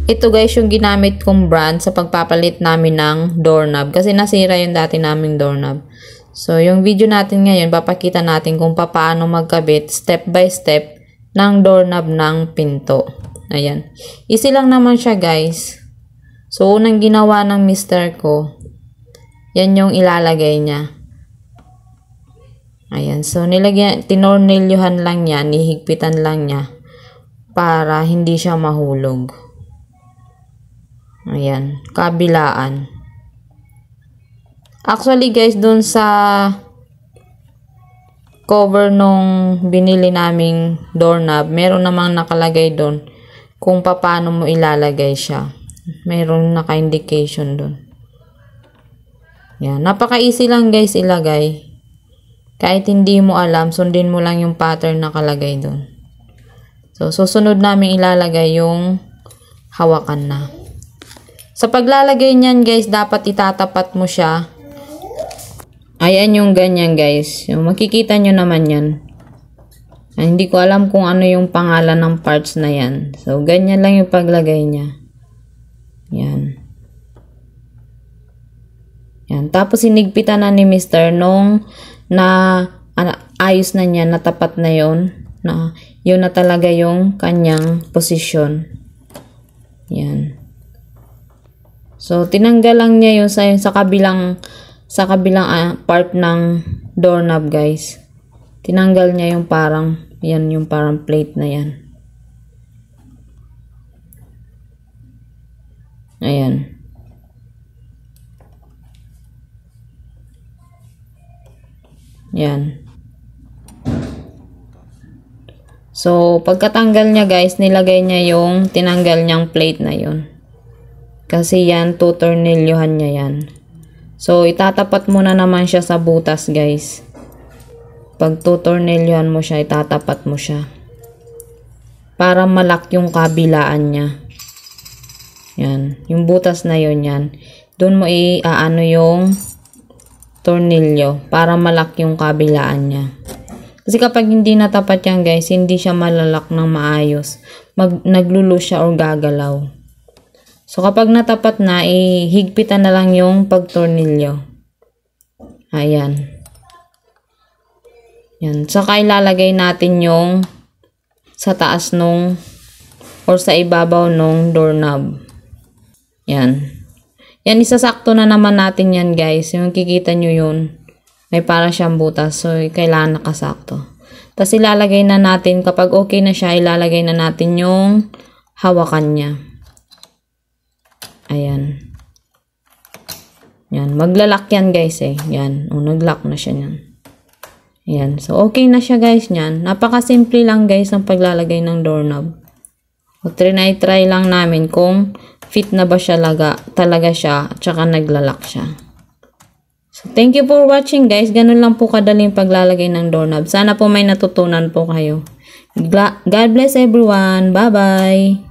Ito guys yung ginamit kong brand sa pagpapalit namin ng doorknob. Kasi nasira yung dati naming doorknob. So yung video natin ngayon, papakita natin kung paano magkabit step by step ng doorknob ng pinto. Ayan. Easy lang naman siya guys. So unang ginawa ng mister ko, yan yung ilalagay niya. Ayan. So tinornilyuhan lang yan, ihigpitan lang niya para hindi siya mahulog. Ayan, kabilaan. Actually guys, dun sa cover nung binili naming doorknob, meron namang nakalagay dun kung paano mo ilalagay siya. Merong naka-indication dun. Yan, napaka-easy lang guys ilagay. Kahit hindi mo alam, sundin mo lang yung pattern nakalagay dun. So, susunod namin ilalagay yung hawakan na. Sa paglalagay niyan guys, dapat itatapat mo siya. Ayan yung ganyan guys. Yung makikita nyo naman yan. Ay, hindi ko alam kung ano yung pangalan ng parts na yan. So, ganyan lang yung paglagay niya. Yan. Yan. Tapos, sinigpitan na ni Mr. nung ayos na niya, natapat na yon, na yun na talaga yung kanyang posisyon. Yan. So, tinanggal lang niya yung sa kabilang part ng doorknob, guys. Tinanggal niya yung parang, yan yung parang plate na yan. Ayan. Yan. So, pagkatanggal niya, guys, nilagay niya yung tinanggal niyang plate na yun. Kasi yan, tutornilyuhan niya yan. So, itatapat mo na naman siya sa butas, guys. Pag tutornilyuhan mo siya, itatapat mo siya. Para malak yung kabilaan niya. Yan. Yung butas na yun, yan. Doon mo iaano yung tornilyo para malak yung kabilaan niya. Kasi kapag hindi natapat yan, guys, hindi siya malalak ng maayos. Naglulus siya or gagalaw. So, kapag natapat na, higpitan na lang yung pagtornilyo. Ayan. Yan. Saka ilalagay natin yung sa taas nung or sa ibabaw nung doorknob. Yan. Yan, isasakto na naman natin yan, guys. Yung kikita nyo yun, may para siyang butas. So, kailangan nakasakto. Tapos, ilalagay na natin, kapag okay na siya, ilalagay na natin yung hawakan niya. Ayan. Yan. Maglalak yan, guys, eh. Yan. O, naglock na siya yan. Ayan. So, okay na siya, guys, yan. Napakasimple lang, guys, ang paglalagay ng doorknob. O, try lang namin kung fit na ba siya talaga siya, at saka naglalak siya. So, thank you for watching, guys. Ganun lang po kadaling paglalagay ng doorknob. Sana po may natutunan po kayo. God bless everyone. Bye-bye.